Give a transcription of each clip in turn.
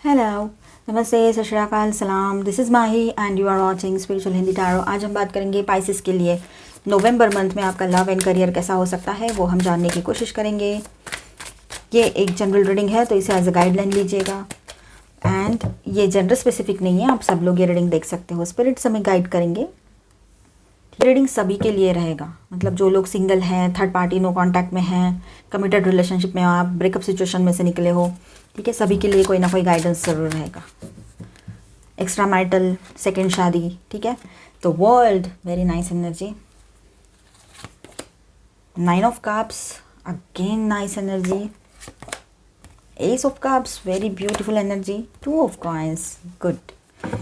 Hello, नमस्ते, सत श्री अकाल, सलाम। This is Mahi and you are watching spiritual Hindi tarot. आज हम बात करेंगे पाइसेस के लिए नवंबर मंथ में आपका लव एंड करियर कैसा हो सकता है, वो हम जानने की कोशिश करेंगे। ये एक जनरल रीडिंग है तो इसे एज अ गाइडलाइन लीजिएगा एंड ये जेंडर स्पेसिफिक नहीं है, आप सब लोग ये रीडिंग देख सकते हो। स्पिरिट्स हमें गाइड करेंगे। रीडिंग सभी के लिए रहेगा, मतलब जो लोग सिंगल हैं, थर्ड पार्टी नो कांटेक्ट में हैं, कमिटेड रिलेशनशिप में हो, आप ब्रेकअप सिचुएशन में से निकले हो, ठीक है, सभी के लिए कोई ना कोई गाइडेंस ज़रूर रहेगा। एक्स्ट्रा मैरिटल, सेकेंड शादी, ठीक है। तो world, very nice energy. 9 of cups, again nice energy. S of cups, very beautiful energy. 2 of coins, good.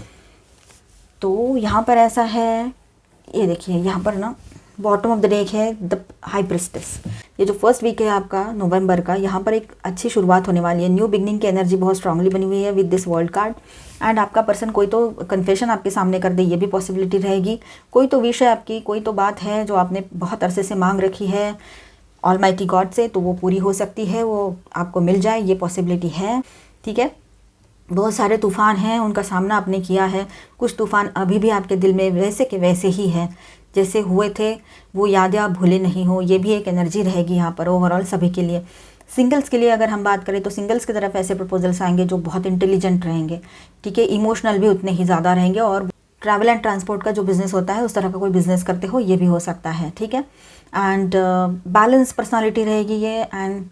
तो यहाँ पर ऐसा है, ये देखिए यहाँ पर ना बॉटम ऑफ द डेक है द हाई प्रिस्टेस। ये जो फर्स्ट वीक है आपका नवंबर का, यहाँ पर एक अच्छी शुरुआत होने वाली है। न्यू बिगनिंग की एनर्जी बहुत स्ट्रांगली बनी हुई है with this world card. And आपका पर्सन कोई तो कन्फेशन आपके सामने कर दे, ये भी पॉसिबिलिटी रहेगी। कोई तो विश है आपकी, कोई तो बात है जो आपने बहुत अरसे से मांग रखी है ऑलमाइटी गॉड से, तो वो पूरी हो सकती है, वो आपको मिल जाए, ये पॉसिबिलिटी है, ठीक है। बहुत सारे तूफ़ान हैं, उनका सामना आपने किया है। कुछ तूफ़ान अभी भी आपके दिल में वैसे के वैसे ही हैं जैसे हुए थे, वो यादें आप भूले नहीं हो, ये भी एक एनर्जी रहेगी यहाँ पर ओवरऑल सभी के लिए। सिंगल्स के लिए अगर हम बात करें तो सिंगल्स की तरफ ऐसे प्रपोजल्स आएंगे जो बहुत इंटेलिजेंट रहेंगे, ठीक है, इमोशनल भी उतने ही ज़्यादा रहेंगे। और ट्रैवल एंड ट्रांसपोर्ट का जो बिज़नेस होता है उस तरह का कोई बिज़नेस करते हो, ये भी हो सकता है, ठीक है। एंड बैलेंस पर्सनालिटी रहेगी ये। एंड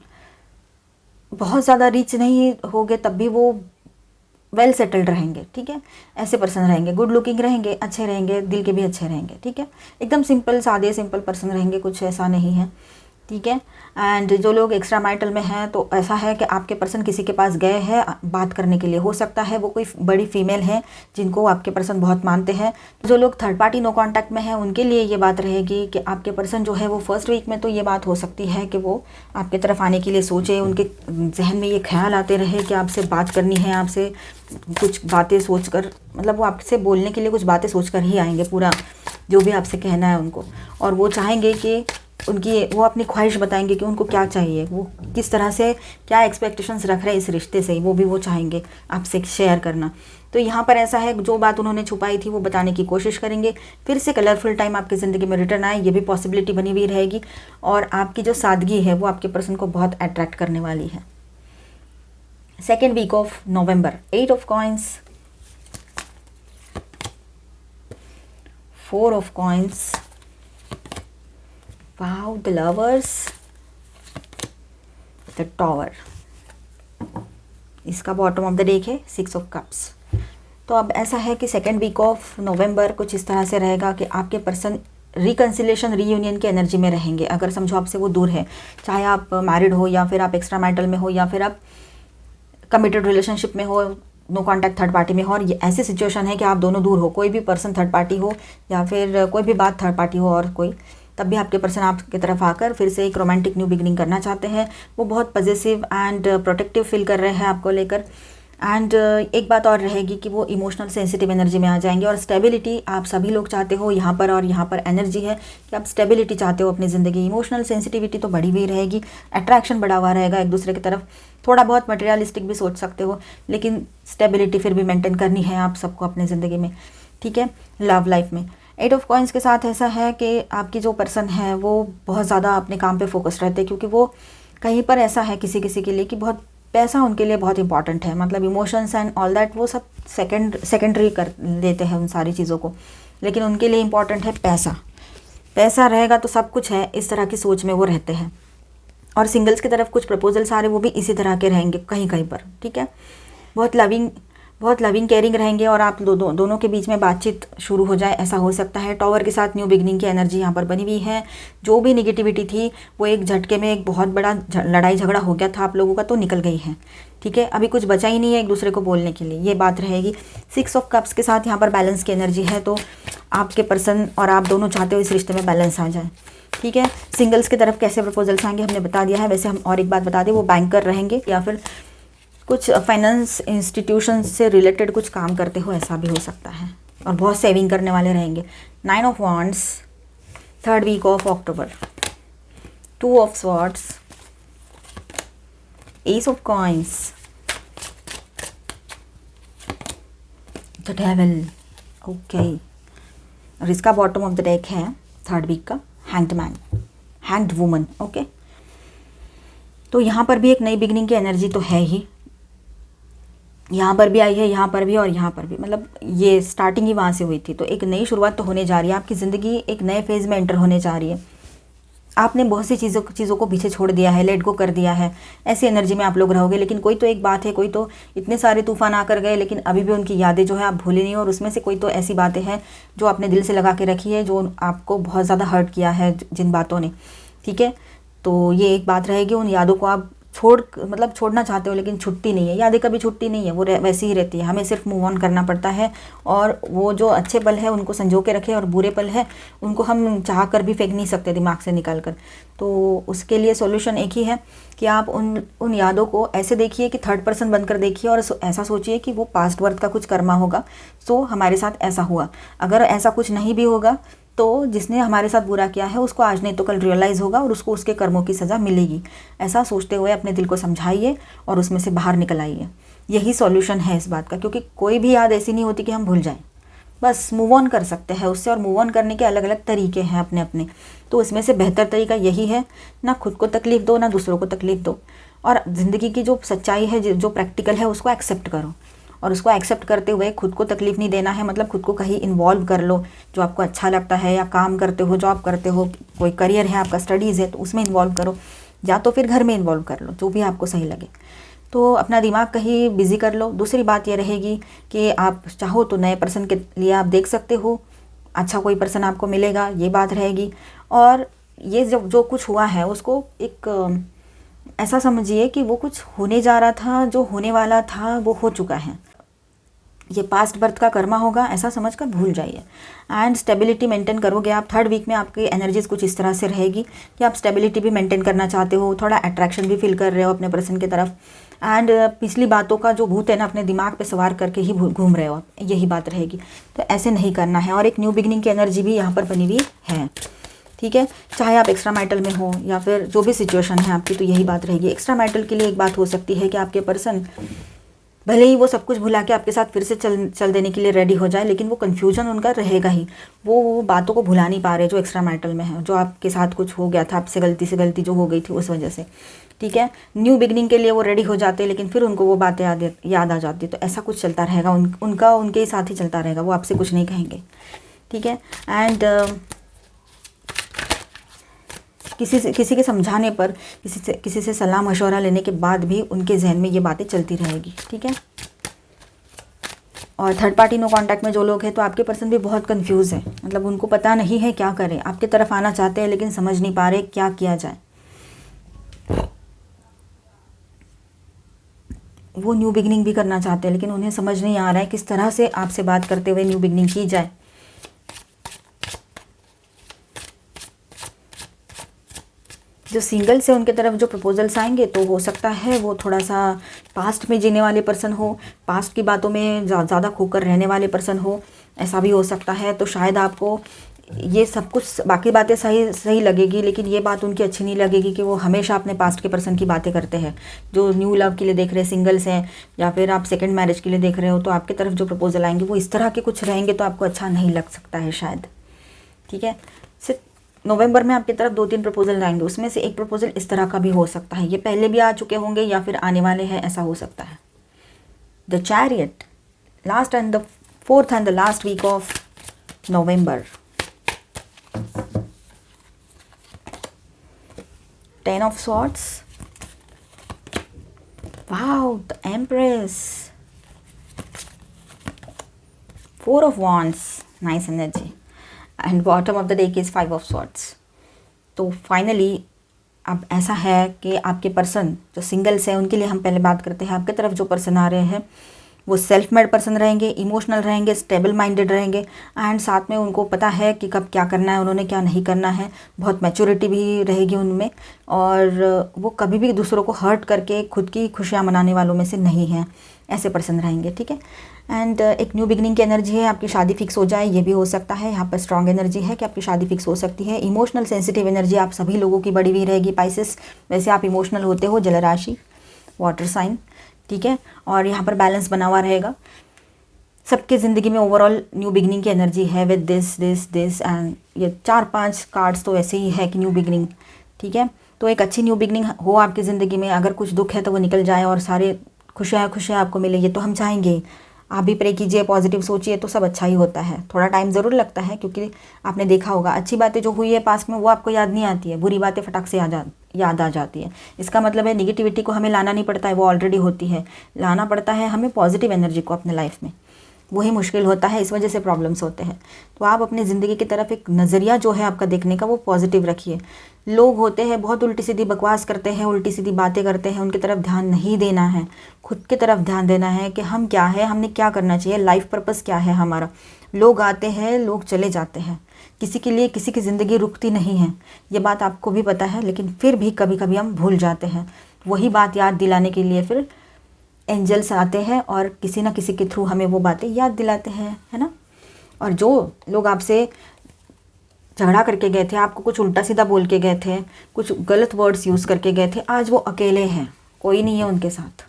बहुत ज़्यादा रिच नहीं होगे तब भी वो वेल सेटल्ड रहेंगे, ठीक है, ऐसे पर्सन रहेंगे। गुड लुकिंग रहेंगे, अच्छे रहेंगे, दिल के भी अच्छे रहेंगे, ठीक है। एकदम सिंपल सादे सिंपल पर्सन रहेंगे, कुछ ऐसा नहीं है, ठीक है। एंड जो लोग एक्स्ट्रा मैरिटल में हैं तो ऐसा है कि आपके पर्सन किसी के पास गए हैं बात करने के लिए, हो सकता है वो कोई बड़ी फीमेल है जिनको आपके पर्सन बहुत मानते हैं। जो लोग थर्ड पार्टी नो कांटेक्ट में हैं उनके लिए ये बात रहेगी कि आपके पर्सन जो है वो फर्स्ट वीक में तो ये बात हो सकती है कि वो आपकी तरफ आने के लिए सोचे, उनके जहन में ये ख्याल आते रहे कि आपसे बात करनी है, आपसे कुछ बातें सोचकर, मतलब वो आपसे बोलने के लिए कुछ बातें सोचकर ही आएंगे, पूरा जो भी आपसे कहना है उनको। और वो चाहेंगे कि वो अपनी ख्वाहिश बताएंगे कि उनको क्या चाहिए, वो किस तरह से क्या एक्सपेक्टेशंस रख रहे हैं इस रिश्ते से, वो भी वो चाहेंगे आपसे शेयर करना। तो यहाँ पर ऐसा है, जो बात उन्होंने छुपाई थी वो बताने की कोशिश करेंगे। फिर से कलरफुल टाइम आपकी ज़िंदगी में रिटर्न आए, ये भी पॉसिबिलिटी बनी हुई रहेगी। और आपकी जो सादगी है वो आपके पर्सन को बहुत अट्रैक्ट करने वाली है। Second week of November, 8 of coins, 4 of coins, wow, the lovers, the tower. इसका बॉटम ऑफ द डेक है 6 ऑफ कप्स। तो अब ऐसा है कि सेकेंड वीक ऑफ नवंबर कुछ इस तरह से रहेगा कि आपके पर्सन रिकन्सिलेशन रीयूनियन की एनर्जी में रहेंगे। अगर समझो आपसे वो दूर है, चाहे आप मैरिड हो या फिर आप एक्स्ट्रा मैरिटल में हो या फिर आप कमिटेड रिलेशनशिप में हो, नो कांटेक्ट थर्ड पार्टी में हो, और ये ऐसी सिचुएशन है कि आप दोनों दूर हो, कोई भी पर्सन थर्ड पार्टी हो या फिर कोई भी बात थर्ड पार्टी हो और कोई, तब भी आपके पर्सन आपकी तरफ आकर फिर से एक रोमांटिक न्यू बिगिनिंग करना चाहते हैं। वो बहुत पॉजिटिव एंड प्रोटेक्टिव फील कर रहे हैं आपको लेकर। एंड एक बात और रहेगी कि वो इमोशनल सेंसिटिव एनर्जी में आ जाएंगे। और स्टेबिलिटी आप सभी लोग चाहते हो यहाँ पर, और यहाँ पर एनर्जी है कि आप स्टेबिलिटी चाहते हो अपनी ज़िंदगी। इमोशनल सेंसिटिविटी तो बढ़ी हुई रहेगी, अट्रैक्शन बढ़ा हुआ रहेगा एक दूसरे की तरफ। थोड़ा बहुत मटेरियलिस्टिक भी सोच सकते हो, लेकिन स्टेबिलिटी फिर भी मेंटेन करनी है आप सबको अपनी ज़िंदगी में, ठीक है, लव लाइफ में। 8 ऑफ कॉइंस के साथ ऐसा है कि आपकी जो पर्सन है वो बहुत ज़्यादा अपने काम पे फोकस रहते हैं, क्योंकि वो कहीं पर ऐसा है किसी किसी के लिए कि बहुत पैसा उनके लिए बहुत इंपॉर्टेंट है, मतलब इमोशंस एंड ऑल दैट वो सब सेकेंडरी कर लेते हैं उन सारी चीज़ों को, लेकिन उनके लिए इंपॉर्टेंट है पैसा। पैसा रहेगा तो सब कुछ है, इस तरह की सोच में वो रहते हैं। और सिंगल्स की तरफ कुछ प्रपोजल्स आ रहे, वो भी इसी तरह के रहेंगे कहीं कहीं पर, ठीक है। बहुत लविंग केयरिंग रहेंगे और आप दोनों के बीच में बातचीत शुरू हो जाए, ऐसा हो सकता है। टॉवर के साथ न्यू बिगनिंग की एनर्जी यहाँ पर बनी हुई है। जो भी निगेटिविटी थी वो एक झटके में एक बहुत बड़ा लड़ाई झगड़ा हो गया था आप लोगों का, तो निकल गई है, ठीक है। अभी कुछ बचा ही नहीं है एक दूसरे को बोलने के लिए, ये बात रहेगी। 6 ऑफ कप्स के साथ यहाँ पर बैलेंस की एनर्जी है, तो आपके पर्सन और आप दोनों चाहते हो इस रिश्ते में बैलेंस आ जाए, ठीक है। सिंगल्स की तरफ कैसे प्रपोजल्स आएंगे हमने बता दिया है। वैसे हम और एक बात बता दें, वो बैंकर रहेंगे या फिर कुछ फाइनेंस इंस्टीट्यूशन से रिलेटेड कुछ काम करते हो, ऐसा भी हो सकता है। और बहुत सेविंग करने वाले रहेंगे। 9 of wands, third week of October, 2 of swords, ace of coins, the devil, okay. और इसका बॉटम ऑफ द डेक है थर्ड वीक का hanged man, hanged woman, okay. तो यहाँ पर भी एक नई बिगनिंग की एनर्जी तो है ही, यहाँ पर भी आई है, यहाँ पर भी और यहाँ पर भी, मतलब ये स्टार्टिंग ही वहाँ से हुई थी। तो एक नई शुरुआत तो होने जा रही है, आपकी ज़िंदगी एक नए फेज़ में एंटर होने जा रही है। आपने बहुत सी चीज़ों को पीछे छोड़ दिया है, लेट गो कर दिया है, ऐसी एनर्जी में आप लोग रहोगे। लेकिन कोई तो एक बात है, कोई तो इतने सारे तूफान आकर गए लेकिन अभी भी उनकी यादें जो है आप भूले नहीं, और उसमें से कोई तो ऐसी बातें हैं जो आपने दिल से लगा के रखी है, जो आपको बहुत ज़्यादा हर्ट किया है जिन बातों ने, ठीक है। तो ये एक बात रहेगी, उन यादों को आप छोड़ना चाहते हो लेकिन छुट्टी नहीं है, यादें कभी छुट्टी नहीं है, वो वैसी ही रहती है। हमें सिर्फ मूव ऑन करना पड़ता है, और वो जो अच्छे पल है उनको संजो के रखें, और बुरे पल है उनको हम चाह कर भी फेंक नहीं सकते दिमाग से निकाल कर। तो उसके लिए सॉल्यूशन एक ही है कि आप उन यादों को ऐसे देखिए कि थर्ड पर्सन बनकर देखिए, और ऐसा सोचिए कि वो पास्ट वर्थ का कुछ कर्मा होगा, सो हमारे साथ ऐसा हुआ। अगर ऐसा कुछ नहीं भी होगा तो जिसने हमारे साथ बुरा किया है उसको आज नहीं तो कल रियलाइज़ होगा, और उसको उसके कर्मों की सज़ा मिलेगी। ऐसा सोचते हुए अपने दिल को समझाइए और उसमें से बाहर निकल आइए। यही सॉल्यूशन है इस बात का, क्योंकि कोई भी याद ऐसी नहीं होती कि हम भूल जाएं, बस मूव ऑन कर सकते हैं उससे। और मूव ऑन करने के अलग अलग तरीके हैं अपने अपने, तो इसमें से बेहतर तरीका यही है, ना खुद को तकलीफ़ दो ना दूसरों को तकलीफ़ दो, और ज़िंदगी की जो सच्चाई है, जो प्रैक्टिकल है, उसको एक्सेप्ट करो। और उसको एक्सेप्ट करते हुए खुद को तकलीफ़ नहीं देना है, मतलब खुद को कहीं इन्वॉल्व कर लो जो आपको अच्छा लगता है, या काम करते हो, जॉब करते हो, कोई करियर है आपका, स्टडीज़ है, तो उसमें इन्वॉल्व करो, या तो फिर घर में इन्वॉल्व कर लो, जो भी आपको सही लगे। तो अपना दिमाग कहीं बिज़ी कर लो। दूसरी बात ये रहेगी कि आप चाहो तो नए पर्सन के लिए आप देख सकते हो, अच्छा कोई पर्सन आपको मिलेगा, ये बात रहेगी। और ये जो कुछ हुआ है उसको एक ऐसा समझिए कि वो कुछ होने जा रहा था, जो होने वाला था वो हो चुका है, ये पास्ट बर्थ का कर्मा होगा, ऐसा समझकर भूल जाइए। एंड स्टेबिलिटी मेंटेन करोगे आप। थर्ड वीक में आपकी एनर्जीज कुछ इस तरह से रहेगी कि आप स्टेबिलिटी भी मेंटेन करना चाहते हो, थोड़ा अट्रैक्शन भी फील कर रहे हो अपने पर्सन की तरफ, एंड पिछली बातों का जो भूत है ना अपने दिमाग पे सवार करके ही घूम रहे हो आप, यही बात रहेगी। तो ऐसे नहीं करना है। और एक न्यू बिगनिंग की एनर्जी भी यहाँ पर बनी हुई है, ठीक है। चाहे आप एक्स्ट्रा मैरिटल में हो या फिर जो भी सिचुएशन है आपकी, तो यही बात रहेगी। एक्स्ट्रा मैरिटल के लिए एक बात हो सकती है कि आपके पर्सन भले ही वो सब कुछ भुला के आपके साथ फिर से चल देने के लिए रेडी हो जाए, लेकिन वो कन्फ्यूजन उनका रहेगा ही। वो बातों को भुला नहीं पा रहे जो एक्स्ट्रा मैरिटल में है, जो आपके साथ कुछ हो गया था, आपसे गलती जो हो गई थी उस वजह से, ठीक है। न्यू बिगनिंग के लिए वो रेडी हो जाते हैं, लेकिन फिर उनको वो बातें याद आ जाती है। तो ऐसा कुछ चलता रहेगा, उनका उनके ही साथ ही चलता रहेगा, वो आपसे कुछ नहीं कहेंगे, ठीक है। एंड किसी के समझाने पर, किसी से सलाह मशवरा लेने के बाद भी उनके जहन में ये बातें चलती रहेगी, ठीक है। और थर्ड पार्टी नो कांटेक्ट में जो लोग हैं, तो आपके पर्सन भी बहुत कंफ्यूज है, मतलब उनको पता नहीं है क्या करें। आपके तरफ आना चाहते हैं लेकिन समझ नहीं पा रहे क्या किया जाए। वो न्यू बिगनिंग भी करना चाहते हैं, लेकिन उन्हें समझ नहीं आ रहा है किस तरह से आपसे बात करते हुए न्यू बिगनिंग की जाए। जो सिंगल्स है उनके तरफ जो प्रपोजल्स आएंगे, तो हो सकता है वो थोड़ा सा पास्ट में जीने वाले पर्सन हो, पास्ट की बातों में ज़्यादा खोकर रहने वाले पर्सन हो, ऐसा भी हो सकता है। तो शायद आपको ये सब कुछ बाकी बातें सही लगेगी, लेकिन ये बात उनकी अच्छी नहीं लगेगी कि वो हमेशा अपने पास्ट के पर्सन की बातें करते हैं। जो न्यू लव के लिए देख रहे सिंगल्स हैं, या फिर आप सेकंड मैरिज के लिए देख रहे हो, तो आपकी तरफ जो प्रपोजल आएंगे वो इस तरह के कुछ रहेंगे, तो आपको अच्छा नहीं लग सकता है शायद, ठीक है। नवंबर में आपकी तरफ 2-3 प्रपोजल आएंगे, उसमें से एक प्रपोजल इस तरह का भी हो सकता है। ये पहले भी आ चुके होंगे या फिर आने वाले हैं, ऐसा हो सकता है। The chariot, last and the 4th and the last week of November. 10 of swords, wow, the empress, 4 of wands, nice energy, and bottom of the deck is 5 of swords। तो फाइनली अब ऐसा है कि आपके पर्सन जो singles हैं उनके लिए हम पहले बात करते हैं। आपके तरफ जो पर्सन आ रहे हैं वो सेल्फ मेड पर्सन रहेंगे, इमोशनल रहेंगे, स्टेबल माइंडेड रहेंगे, एंड साथ में उनको पता है कि कब क्या करना है, उन्होंने क्या नहीं करना है। बहुत मैच्योरिटी भी रहेगी उनमें, और वो कभी भी दूसरों को हर्ट करके खुद की खुशियाँ मनाने वालों में से नहीं हैं, ऐसे पर्सन रहेंगे, ठीक है। एंड एक न्यू बिगनिंग की एनर्जी है, आपकी शादी फिक्स हो जाए, ये भी हो सकता है। यहाँ पर स्ट्रॉन्ग एनर्जी है कि आपकी शादी फिक्स हो सकती है। इमोशनल सेंसिटिव एनर्जी आप सभी लोगों की बड़ी हुई रहेगी। पाइसेस, वैसे आप इमोशनल होते हो, जलराशि, वाटर साइन, ठीक है। और यहाँ पर बैलेंस बना हुआ रहेगा। सबके ज़िंदगी में ओवरऑल न्यू बिगनिंग की एनर्जी है with this this this and ये 4-5 कार्ड्स तो ऐसे ही है कि न्यू बिगनिंग, ठीक है। तो एक अच्छी न्यू बिगनिंग हो आपकी ज़िंदगी में, अगर कुछ दुख है तो वो निकल जाए और सारे खुशियाँ खुशियाँ आपको मिले, ये तो हम चाहेंगे। आप भी प्रे कीजिए, पॉजिटिव सोचिए, तो सब अच्छा ही होता है। थोड़ा टाइम ज़रूर लगता है क्योंकि आपने देखा होगा अच्छी बातें जो हुई है पास्ट में वो आपको याद नहीं आती है, बुरी बातें फटाक से याद आ जाती है। इसका मतलब है निगेटिविटी को हमें लाना नहीं पड़ता है, वो ऑलरेडी होती है। लाना पड़ता है हमें पॉजिटिव एनर्जी को अपने लाइफ में, वही मुश्किल होता है, इस वजह से प्रॉब्लम्स होते हैं। तो आप अपनी ज़िंदगी की तरफ एक नज़रिया जो है आपका देखने का वो पॉजिटिव रखिए। लोग होते हैं बहुत उल्टी सीधी बकवास करते हैं, उल्टी सीधी बातें करते हैं, उनकी तरफ ध्यान नहीं देना है, खुद की तरफ ध्यान देना है कि हम क्या है, हमने क्या करना चाहिए, लाइफ पर्पस क्या है हमारा। लोग आते हैं, लोग चले जाते हैं, किसी के लिए किसी की ज़िंदगी रुकती नहीं है, ये बात आपको भी पता है, लेकिन फिर भी कभी कभी हम भूल जाते हैं। वही बात याद दिलाने के लिए फिर एंजल्स आते हैं और किसी ना किसी के थ्रू हमें वो बातें याद दिलाते हैं, है ना। और जो लोग आपसे झगड़ा करके गए थे, आपको कुछ उल्टा सीधा बोल के गए थे, कुछ गलत वर्ड्स यूज़ करके गए थे, आज वो अकेले हैं, कोई नहीं है उनके साथ,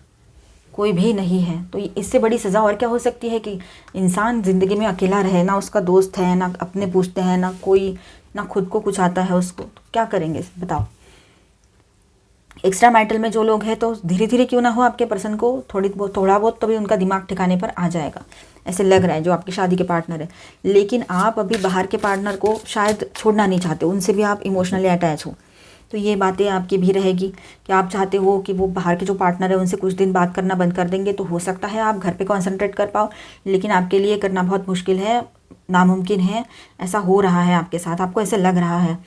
कोई भी नहीं है। तो इससे बड़ी सज़ा और क्या हो सकती है कि इंसान ज़िंदगी में अकेला रहे, ना उसका दोस्त है, ना अपने पूछते हैं, ना कोई, ना खुद को कुछ आता है उसको, तो क्या करेंगे बताओ। एक्स्ट्रा मैरिटल में जो लोग हैं तो धीरे धीरे क्यों ना हो आपके पर्सन को थोड़ा बहुत तो भी उनका दिमाग ठिकाने पर आ जाएगा, ऐसे लग रहा है, जो आपकी शादी के पार्टनर है। लेकिन आप अभी बाहर के पार्टनर को शायद छोड़ना नहीं चाहते, उनसे भी आप इमोशनली अटैच हो। तो ये बातें आपकी भी रहेगी कि आप चाहते हो कि वो बाहर के जो पार्टनर है उनसे कुछ दिन बात करना बंद कर देंगे, तो हो सकता है आप घर पे कंसंट्रेट कर पाओ, लेकिन आपके लिए करना बहुत मुश्किल है, नामुमकिन है। ऐसा हो रहा है आपके साथ, आपको ऐसे लग रहा है,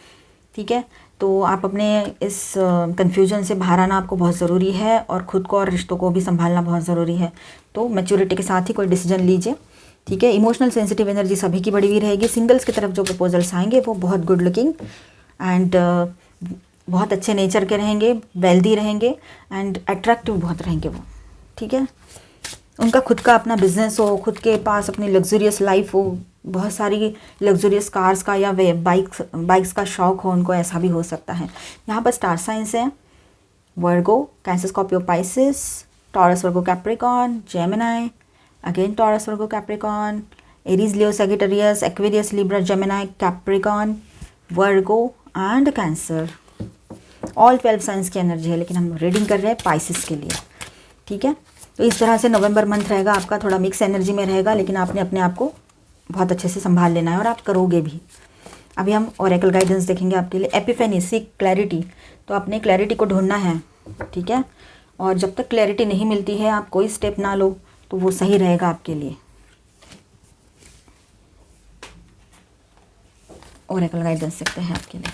ठीक है। तो आप अपने इस कन्फ्यूजन से बाहर आना आपको बहुत ज़रूरी है, और ख़ुद को और रिश्तों को भी संभालना बहुत ज़रूरी है। तो मैच्योरिटी के साथ ही कोई डिसीजन लीजिए, ठीक है। इमोशनल सेंसिटिव एनर्जी सभी की बढ़ी हुई रहेगी। सिंगल्स की तरफ जो प्रपोजल्स आएंगे वो बहुत गुड लुकिंग एंड बहुत अच्छे नेचर के रहेंगे, वेल्दी रहेंगे एंड अट्रैक्टिव बहुत रहेंगे वो, ठीक है। उनका खुद का अपना बिजनेस हो, खुद के पास अपनी लग्जरियस लाइफ हो, बहुत सारी लग्जरियस कार्स का या बाइक्स का शौक हो उनको, ऐसा भी हो सकता है। यहाँ पर स्टार साइंस है Virgo, Cancer, Scorpio, Pisces, Taurus, Virgo, Capricorn, Gemini, again Taurus, Virgo, Capricorn, Aries, Leo, Sagittarius, Aquarius, Libra, Gemini, Capricorn, Virgo and Cancer. All 12 signs की एनर्जी है, लेकिन हम रीडिंग कर रहे हैं पाइसिस के लिए, ठीक है। तो इस तरह से नवंबर मंथ रहेगा आपका, थोड़ा मिक्स एनर्जी में रहेगा, लेकिन आपने अपने आप को बहुत अच्छे से संभाल लेना है और आप करोगे भी। अभी हम ओरेकल गाइडेंस देखेंगे आपके लिए। एपिफेनी, सीक क्लैरिटी, तो अपने क्लैरिटी को ढूंढना है, ठीक है। और जब तक क्लैरिटी नहीं मिलती है आप कोई स्टेप ना लो, तो वो सही रहेगा आपके लिए। ओरेकल गाइडेंस देखते हैं आपके लिए।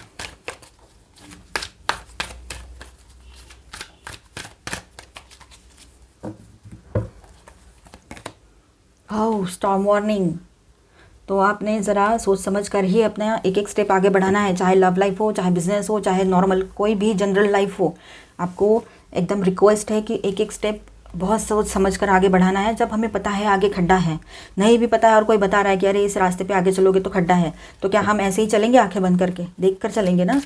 ओह, स्टॉर्म वार्निंग। तो आपने ज़रा सोच समझ कर ही अपना एक एक स्टेप आगे बढ़ाना है, चाहे लव लाइफ हो, चाहे बिजनेस हो, चाहे नॉर्मल कोई भी जनरल लाइफ हो। आपको एकदम रिक्वेस्ट है कि एक एक स्टेप बहुत सोच समझ कर आगे बढ़ाना है। जब हमें पता है आगे खड्डा है, नहीं भी पता है और कोई बता रहा है कि अरे इस रास्ते पे आगे चलोगे तो खड्डा है, तो क्या हम ऐसे ही चलेंगे आंखें बंद करके? देख कर चलेंगे ना,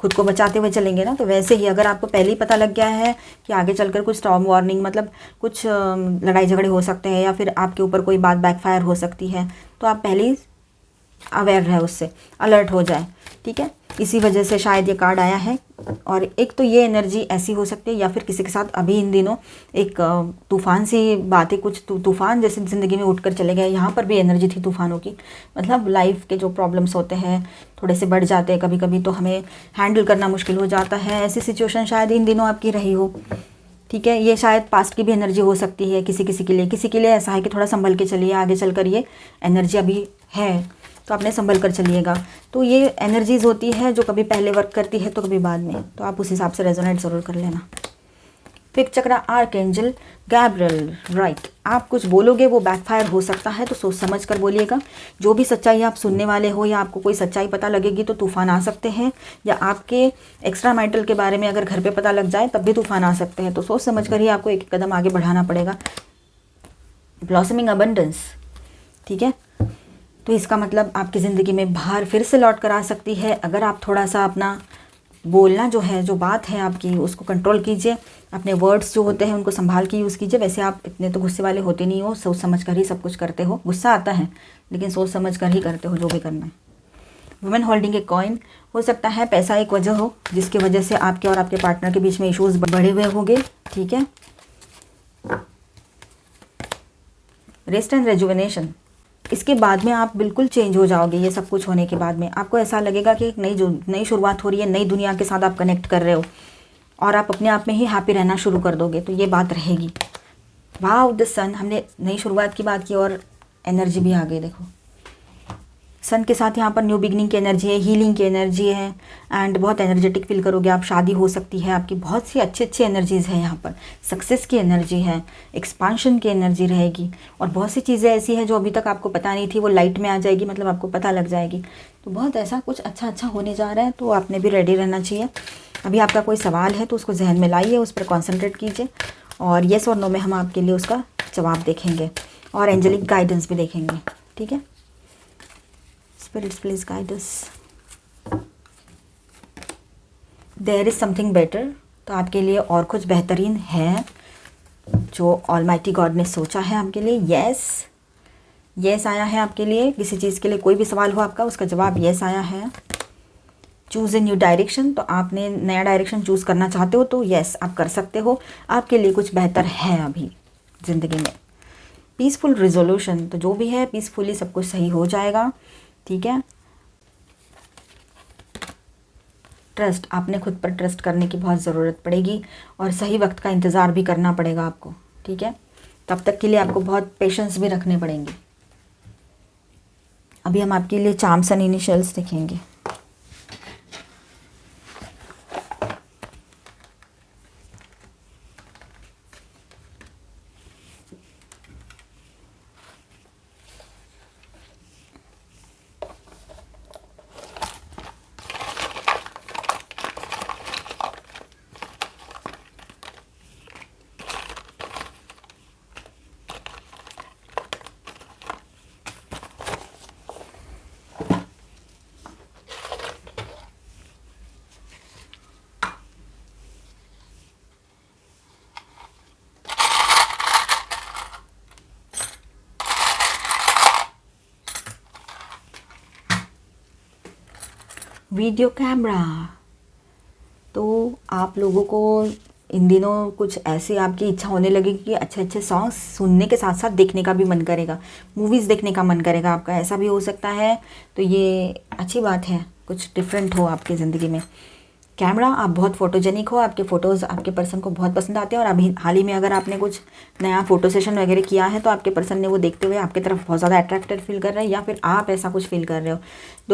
खुद को बचाते हुए चलेंगे ना। तो वैसे ही अगर आपको पहले ही पता लग गया है कि आगे चलकर कुछ स्टॉर्म वार्निंग, मतलब कुछ लड़ाई झगड़े हो सकते हैं या फिर आपके ऊपर कोई बात बैकफायर हो सकती है, तो आप पहले ही अवेयर रहे, उससे अलर्ट हो जाए, ठीक है। इसी वजह से शायद ये कार्ड आया है। और एक तो ये एनर्जी ऐसी हो सकती है, या फिर किसी के साथ अभी इन दिनों एक तूफ़ान सी बातें, कुछ तूफ़ान जैसे ज़िंदगी में उठकर चले गए। यहाँ पर भी एनर्जी थी तूफ़ानों की, मतलब लाइफ के जो प्रॉब्लम्स होते हैं थोड़े से बढ़ जाते हैं कभी कभी, तो हमें हैंडल करना मुश्किल हो जाता है। ऐसी सिचुएशन शायद इन दिनों आपकी रही हो, ठीक है। ये शायद पास्ट की भी एनर्जी हो सकती है किसी किसी के लिए। किसी के लिए ऐसा है कि थोड़ा संभल के चलिए, आगे चलकर ये एनर्जी अभी है तो आपने संभल कर चलिएगा। तो ये एनर्जीज होती है जो कभी पहले वर्क करती है तो कभी बाद में, तो आप उस हिसाब से रेजोनेट ज़रूर कर लेना। फिफ्थ चक्रा, आर्कएंजल गैब्रियल, राइट। आप कुछ बोलोगे वो बैकफायर हो सकता है, तो सोच समझ कर बोलिएगा। जो भी सच्चाई आप सुनने वाले हो या आपको कोई सच्चाई पता लगेगी तो तूफ़ान आ सकते हैं, या आपके एक्स्ट्रा मैरिटल के बारे में अगर घर पे पता लग जाए तब भी तूफ़ान आ सकते हैं। तो सोच समझ कर ही आपको एक कदम आगे बढ़ाना पड़ेगा। ब्लॉसमिंग अबंडेंस, ठीक है। तो इसका मतलब आपकी ज़िंदगी में बाहर फिर से लौट कर आ सकती है, अगर आप थोड़ा सा अपना बोलना जो है, जो बात है आपकी, उसको कंट्रोल कीजिए। अपने वर्ड्स जो होते हैं उनको संभाल के यूज़ कीजिए। वैसे आप इतने तो गुस्से वाले होते नहीं हो, सोच समझ कर ही सब कुछ करते हो। गुस्सा आता है लेकिन सोच समझ कर ही करते हो जो भी करना है। वुमेन होल्डिंग ए कॉइन, हो सकता है पैसा एक वजह हो जिसकी वजह से आपके और आपके पार्टनर के बीच में इश्यूज बढ़े हुए होंगे। ठीक है। रेस्ट एंड रेजुविनेशन, इसके बाद में आप बिल्कुल चेंज हो जाओगे। ये सब कुछ होने के बाद में आपको ऐसा लगेगा कि एक नई शुरुआत हो रही है, नई दुनिया के साथ आप कनेक्ट कर रहे हो और आप अपने आप में ही हैप्पी रहना शुरू कर दोगे। तो ये बात रहेगी। वाओ द सन, हमने नई शुरुआत की बात की और एनर्जी भी आ गई। देखो सन के साथ यहाँ पर न्यू बिगनिंग की एनर्जी है, हीलिंग की एनर्जी है एंड बहुत एनर्जेटिक फील करोगे आप। शादी हो सकती है आपकी, बहुत सी अच्छी अच्छी एनर्जीज़ है यहाँ पर। सक्सेस की एनर्जी है, एक्सपांशन की एनर्जी रहेगी और बहुत सी चीज़ें ऐसी हैं जो अभी तक आपको पता नहीं थी, वो लाइट में आ जाएगी, मतलब आपको पता लग जाएगी। तो बहुत ऐसा कुछ अच्छा अच्छा होने जा रहा है, तो आपने भी रेडी रहना चाहिए। अभी आपका कोई सवाल है तो उसको जहन में लाइए, उस पर कॉन्सेंट्रेट कीजिए और येस और नो में हम आपके लिए उसका जवाब देखेंगे और एंजेलिक गाइडेंस भी देखेंगे। ठीक है। Spirits, please guide us. There is something better. तो आपके लिए और कुछ बेहतरीन है जो ऑलमाइटी गॉड ने सोचा है आपके लिए। यस, यस आया है आपके लिए। किसी चीज़ के लिए कोई भी सवाल हो आपका, उसका जवाब यस आया है। चूज़ ए न्यू डायरेक्शन, तो आपने नया डायरेक्शन चूज़ करना चाहते हो तो यस आप कर सकते हो। आपके लिए कुछ बेहतर है अभी ज़िंदगी में। पीसफुल रिजोल्यूशन, तो जो भी है पीसफुली सब कुछ सही हो जाएगा। ठीक है। ट्रस्ट, आपने खुद पर ट्रस्ट करने की बहुत ज़रूरत पड़ेगी और सही वक्त का इंतज़ार भी करना पड़ेगा आपको। ठीक है। तब तक के लिए आपको बहुत पेशेंस भी रखने पड़ेंगे। अभी हम आपके लिए चार्म्स एंड इनिशियल्स देखेंगे। वीडियो कैमरा, तो आप लोगों को इन दिनों कुछ ऐसे आपकी इच्छा होने लगेगी कि अच्छे अच्छे सॉन्ग्स सुनने के साथ साथ देखने का भी मन करेगा, मूवीज़ देखने का मन करेगा आपका, ऐसा भी हो सकता है। तो ये अच्छी बात है, कुछ डिफरेंट हो आपकी ज़िंदगी में। कैमरा, आप बहुत फोटोजेनिक हो, आपके फ़ोटोज़ आपके पर्सन को बहुत पसंद आते हैं और अभी हाल ही में अगर आपने कुछ नया फ़ोटो सेशन वगैरह किया है तो आपके पर्सन ने वो देखते हुए आपकी तरफ बहुत ज़्यादा अट्रैक्टेड फील कर रहे हैं या फिर आप ऐसा कुछ फील कर रहे हो।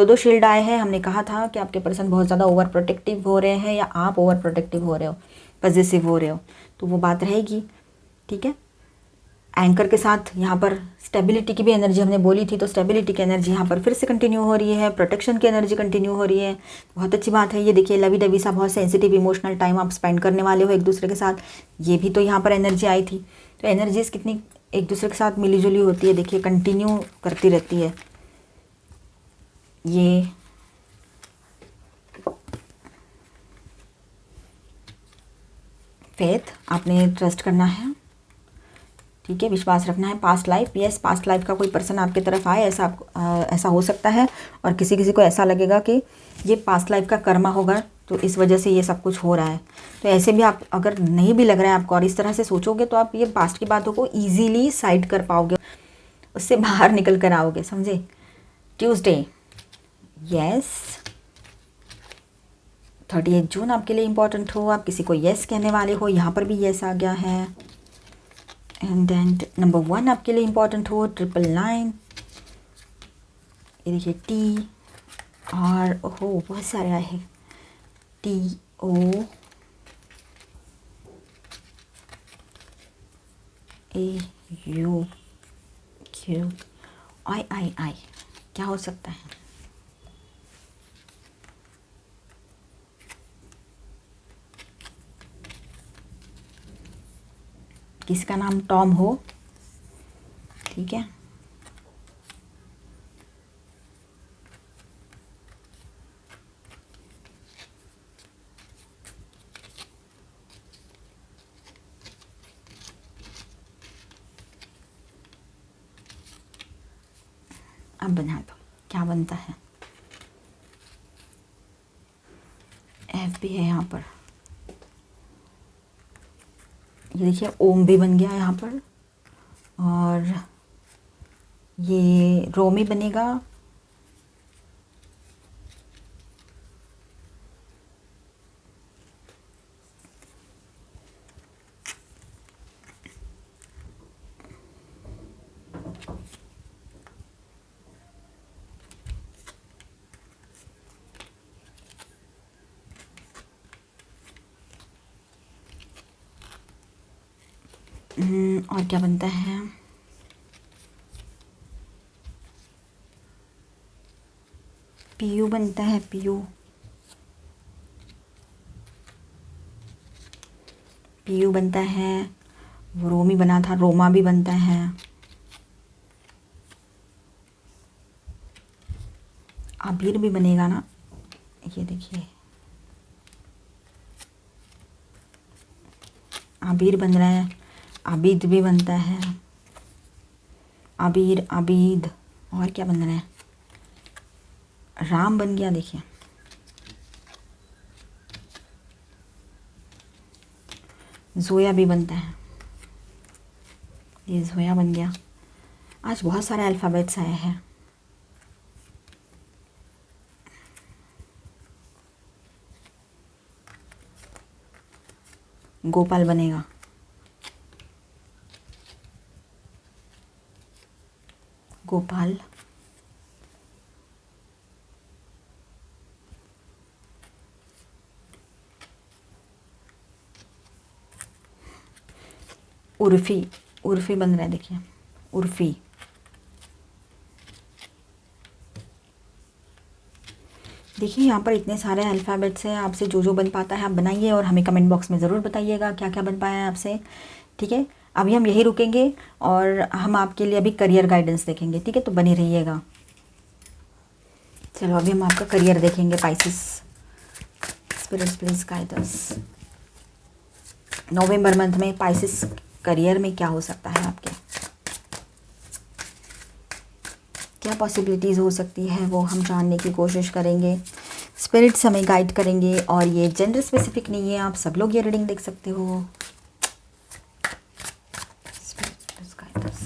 दो शील्ड आए हैं। हमने कहा था कि आपके पर्सन बहुत ज़्यादा ओवर प्रोटेक्टिव हो रहे हैं या आप ओवर प्रोटेक्टिव हो रहे हो, पॉजिटिव हो रहे हो, तो वो बात रहेगी। ठीक है। एंकर के साथ यहाँ पर स्टेबिलिटी की भी एनर्जी हमने बोली थी, तो स्टेबिलिटी की एनर्जी यहाँ पर फिर से कंटिन्यू हो रही है। प्रोटेक्शन की एनर्जी कंटिन्यू हो रही है, बहुत अच्छी बात है। ये देखिए लवी डवी सा बहुत सेंसिटिव इमोशनल टाइम आप स्पेंड करने वाले हो एक दूसरे के साथ, ये भी तो यहाँ पर एनर्जी आई थी। तो एनर्जीज कितनी एक दूसरे के साथ मिली जुली होती है, देखिए कंटिन्यू करती रहती है। ये फेथ, आपने ट्रस्ट करना है। ठीक है, विश्वास रखना है। Past life, yes past life का कोई पर्सन आपकी तरफ आए, ऐसा हो सकता है। और किसी किसी को ऐसा लगेगा कि ये पास्ट लाइफ का कर्मा होगा, तो इस वजह से ये सब कुछ हो रहा है। तो ऐसे भी आप अगर नहीं भी लग रहा है आपको और इस तरह से सोचोगे तो आप ये पास्ट की बातों को ईजीली साइड कर पाओगे, उससे बाहर निकल कर आओगे, समझे। ट्यूसडे, यस 38 जून आपके लिए इम्पोर्टेंट हो, आप किसी को यस कहने वाले हो, यहाँ पर भी यस आ गया है। एंड देन नंबर 1 आपके लिए इम्पोर्टेंट हो, 999, ये देखिए टी और ओहो बहुत सारे आए हैं, TOAAI, क्या हो सकता है। किसका नाम टॉम हो, ठीक है। अब बना दो, क्या बनता है। एफ भी है यहाँ पर, ये देखिए ओम भी बन गया यहाँ पर, और ये रोमी बनेगा, और क्या बनता है, पीयू बनता है, पीयू, पीयू बनता है, रोमी बना था, रोमा भी बनता है, आबिर भी बनेगा ना, ये देखिए आबिर बन रहा है, आबिद भी बनता है, आबिर, आबिद, और क्या बन रहा है, राम बन गया, देखिए जोया भी बनता है, ये जोया बन गया। आज बहुत सारे अल्फ़ाबेट्स आए हैं। गोपाल बनेगा, गोपाल, उर्फ़ी, उर्फ़ी बन रहा है, देखिए उर्फ़ी। देखिए यहाँ पर इतने सारे अल्फ़ाबेट्स हैं, आपसे जो जो बन पाता है आप बनाइए और हमें कमेंट बॉक्स में ज़रूर बताइएगा क्या क्या बन पाया है आपसे। ठीक है, अभी हम यही रुकेंगे और हम आपके लिए अभी करियर गाइडेंस देखेंगे। ठीक है, तो बने रहिएगा। चलो अभी हम आपका करियर देखेंगे Pisces. Spirits please guide us. November month में पाइसेस करियर में क्या हो सकता है आपके, क्या पॉसिबिलिटीज़ हो सकती है वो हम जानने की कोशिश करेंगे। स्पिरिट्स हमें गाइड करेंगे और ये जेंडर स्पेसिफिक नहीं है, आप सब लोग ये रीडिंग देख सकते हो। Spirits please guide us.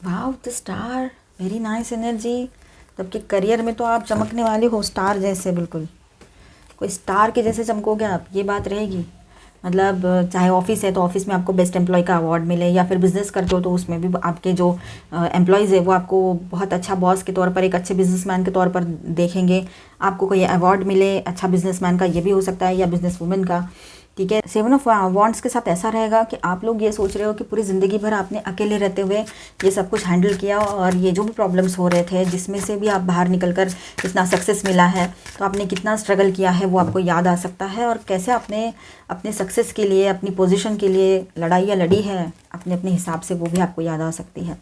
Wow the star, very nice energy. तो आपके करियर में तो आप चमकने वाले हो स्टार जैसे, बिल्कुल कोई स्टार के जैसे चमकोगे आप, ये बात रहेगी। मतलब चाहे ऑफिस है तो ऑफिस में आपको बेस्ट एम्प्लॉय का अवार्ड मिले, या फिर बिजनेस करते हो तो उसमें भी आपके जो एम्प्लॉयज़ है वो आपको बहुत अच्छा बॉस के तौर पर, एक अच्छे बिजनेसमैन के तौर पर देखेंगे। आपको कोई अवार्ड मिले अच्छा बिजनेसमैन का, ये भी हो सकता है, या बिजनेस वुमेन का। ठीक है, 7 ऑफ वॉन्ड्स के साथ ऐसा रहेगा कि आप लोग ये सोच रहे हो कि पूरी ज़िंदगी भर आपने अकेले रहते हुए ये सब कुछ हैंडल किया, और ये जो भी प्रॉब्लम्स हो रहे थे जिसमें से भी आप बाहर निकलकर इतना सक्सेस मिला है, तो आपने कितना स्ट्रगल किया है वो आपको याद आ सकता है। और कैसे आपने अपने सक्सेस के लिए, अपनी पोजीशन के लिए लड़ाइयाँ लड़ी है अपने अपने हिसाब से, वो भी आपको याद आ सकती है।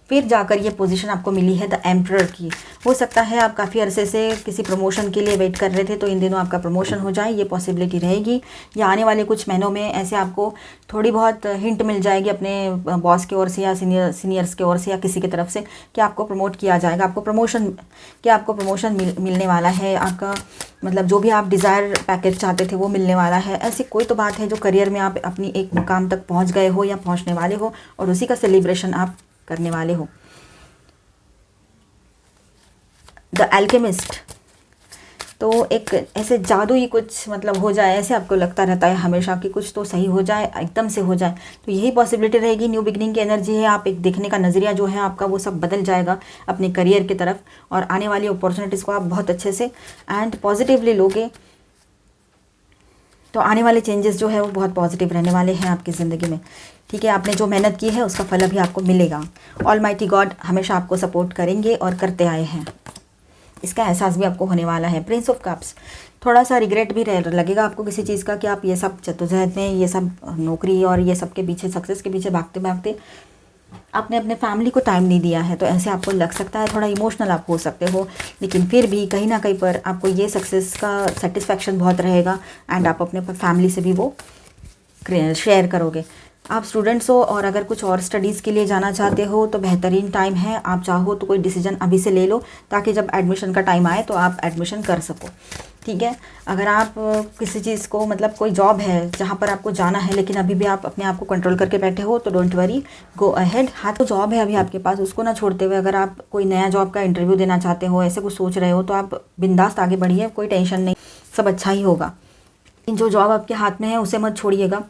फिर जाकर ये पोजीशन आपको मिली है द एम्परर की। हो सकता है आप काफ़ी अरसे से किसी प्रमोशन के लिए वेट कर रहे थे, तो इन दिनों आपका प्रमोशन हो जाए, ये पॉसिबिलिटी रहेगी। या आने वाले कुछ महीनों में ऐसे आपको थोड़ी बहुत हिंट मिल जाएगी अपने बॉस की ओर से या सीनियर्स की ओर से या किसी की तरफ से कि आपको प्रमोट किया जाएगा, आपको प्रमोशन मिलने वाला है। आपका मतलब जो भी आप डिज़ायर पैकेज चाहते थे वो मिलने वाला है। ऐसी कोई तो बात है जो करियर में आप अपनी एक मुकाम तक पहुँच गए हो या पहुँचने वाले हो, और उसी का सेलिब्रेशन आप करने वाले हो। द अल्केमिस्ट, तो एक ऐसे जादू ही कुछ मतलब हो जाए, ऐसे आपको लगता रहता है हमेशा कि कुछ तो सही हो जाए, एकदम से हो जाए, तो यही पॉसिबिलिटी रहेगी। न्यू बिगनिंग की एनर्जी है, आप एक देखने का नज़रिया जो है आपका वो सब बदल जाएगा अपने करियर की तरफ, और आने वाली अपॉर्चुनिटीज़ को आप बहुत अच्छे से एंड पॉजिटिवली लोगे। तो आने वाले चेंजेस जो है वो बहुत पॉजिटिव रहने वाले हैं आपकी ज़िंदगी में। ठीक है, आपने जो मेहनत की है उसका फल अभी आपको मिलेगा। ऑलमाइटी गॉड हमेशा आपको सपोर्ट करेंगे और करते आए हैं, इसका एहसास भी आपको होने वाला है। प्रिंस ऑफ कप्स, थोड़ा सा रिग्रेट भी लगेगा आपको किसी चीज़ का कि आप ये सब जद्दोजहद में, ये सब नौकरी और ये सब के पीछे, सक्सेस के पीछे भागते भागते आपने अपने फैमिली को टाइम नहीं दिया है। तो ऐसे आपको लग सकता है, थोड़ा इमोशनल आप हो सकते हो, लेकिन फिर भी कहीं ना कहीं पर आपको ये सक्सेस का सेटिस्फैक्शन बहुत रहेगा, एंड आप अपने फैमिली से भी वो शेयर करोगे। आप स्टूडेंट्स हो और अगर कुछ और स्टडीज़ के लिए जाना चाहते हो तो बेहतरीन टाइम है। आप चाहो तो कोई डिसीजन अभी से ले लो ताकि जब एडमिशन का टाइम आए तो आप एडमिशन कर सको, ठीक है। अगर आप किसी चीज़ को मतलब कोई जॉब है जहाँ पर आपको जाना है लेकिन अभी भी आप अपने आप को कंट्रोल करके बैठे हो तो डोंट वरी, गो अहेड। हाँ, तो जॉब है अभी आपके पास, उसको ना छोड़ते हुए अगर आप कोई नया जॉब का इंटरव्यू देना चाहते हो, ऐसे कुछ सोच रहे हो तो आप बिंदास आगे बढ़िए, कोई टेंशन नहीं, सब अच्छा ही होगा। जो जॉब आपके हाथ में है उसे मत छोड़िएगा,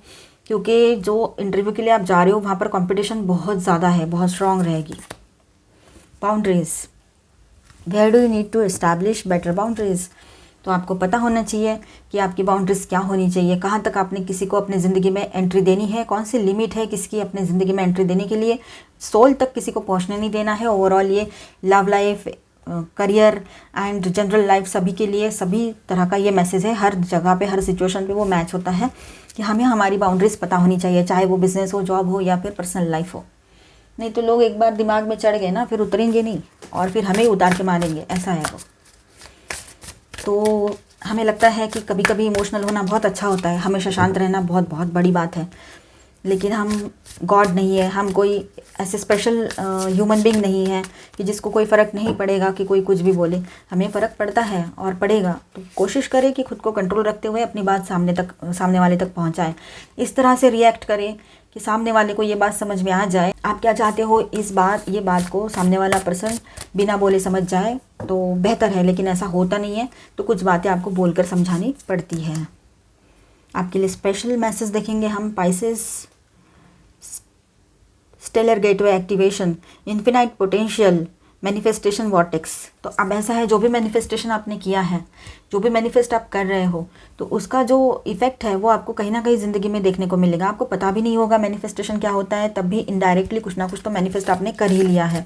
क्योंकि जो इंटरव्यू के लिए आप जा रहे हो वहाँ पर कंपटीशन बहुत ज़्यादा है, बहुत स्ट्रॉन्ग रहेगी। Boundaries, where do you need to establish better boundaries. तो आपको पता होना चाहिए कि आपकी बाउंड्रीज क्या होनी चाहिए, कहाँ तक आपने किसी को अपनी ज़िंदगी में एंट्री देनी है, कौन सी लिमिट है किसकी अपनी ज़िंदगी में एंट्री देने के लिए। सोल तक किसी को पहुँचने नहीं देना है। ओवरऑल ये love life, career and general life सभी के लिए सभी तरह का ये मैसेज है। हर जगह पे हर सिचुएशन पे वो मैच होता है कि हमें हमारी बाउंड्रीज पता होनी चाहिए, चाहे वो बिज़नेस हो, जॉब हो या फिर पर्सनल लाइफ हो। नहीं तो लोग एक बार दिमाग में चढ़ गए ना फिर उतरेंगे नहीं और फिर हमें उतार के मारेंगे, ऐसा है वो। तो हमें लगता है कि कभी कभी इमोशनल होना बहुत अच्छा होता है, हमेशा शांत रहना बहुत बहुत बड़ी बात है, लेकिन हम गॉड नहीं है, हम कोई ऐसे स्पेशल ह्यूमन बीइंग नहीं है कि जिसको कोई फ़र्क नहीं पड़ेगा कि कोई कुछ भी बोले। हमें फ़र्क पड़ता है और पड़ेगा, तो कोशिश करें कि खुद को कंट्रोल रखते हुए अपनी बात सामने वाले तक पहुंचाएं। इस तरह से रिएक्ट करें कि सामने वाले को ये बात समझ में आ जाए आप क्या चाहते हो, ये बात को सामने वाला पर्सन बिना बोले समझ जाए तो बेहतर है। लेकिन ऐसा होता नहीं है तो कुछ बातें आपको बोलकर समझानी पड़ती है। आपके लिए स्पेशल मैसेज देखेंगे हम। Pisces, stellar gateway activation, infinite potential, manifestation vortex. तो अब ऐसा है, जो भी मैनिफेस्टेशन आपने किया है, जो भी मैनिफेस्ट आप कर रहे हो, तो उसका जो इफेक्ट है वो आपको कहीं ना कहीं ज़िंदगी में देखने को मिलेगा। आपको पता भी नहीं होगा मैनिफेस्टेशन क्या होता है, तब भी इनडायरेक्टली कुछ ना कुछ तो मैनिफेस्ट आपने कर ही लिया है,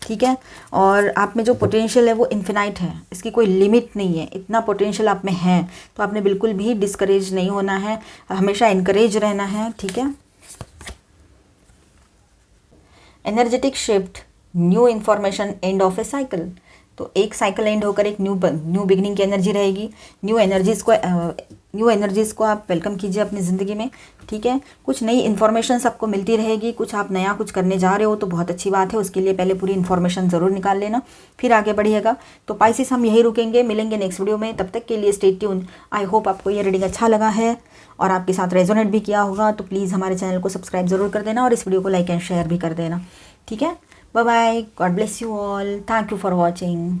ठीक है। और आप में जो पोटेंशियल है वो इन्फिनाइट है, इसकी कोई लिमिट नहीं है, इतना पोटेंशियल आप में है। तो आपने बिल्कुल भी डिस्करेज नहीं होना है, हमेशा इनकरेज रहना है, ठीक है। Energetic shift, new information, end of A cycle. तो एक साइकिल एंड होकर एक न्यू बिगनिंग की एनर्जी रहेगी। न्यू एनर्जीज़ को आप वेलकम कीजिए अपनी ज़िंदगी में, ठीक है। कुछ नई इन्फॉर्मेशन सबको मिलती रहेगी, कुछ आप नया कुछ करने जा रहे हो तो बहुत अच्छी बात है, उसके लिए पहले पूरी इन्फॉर्मेशन ज़रूर निकाल लेना, फिर आगे बढ़िएगा। तो पाइसेस हम यही रुकेंगे, मिलेंगे नेक्स्ट वीडियो में, तब तक के लिए स्टे ट्यून। आई होप आपको ये रीडिंग अच्छा लगा है और आपके साथ रेजोनेट भी किया होगा। तो प्लीज़ हमारे चैनल को सब्सक्राइब ज़रूर कर देना और इस वीडियो को लाइक एंड शेयर भी कर देना, ठीक है। Bye bye, God bless you all, thank you for watching.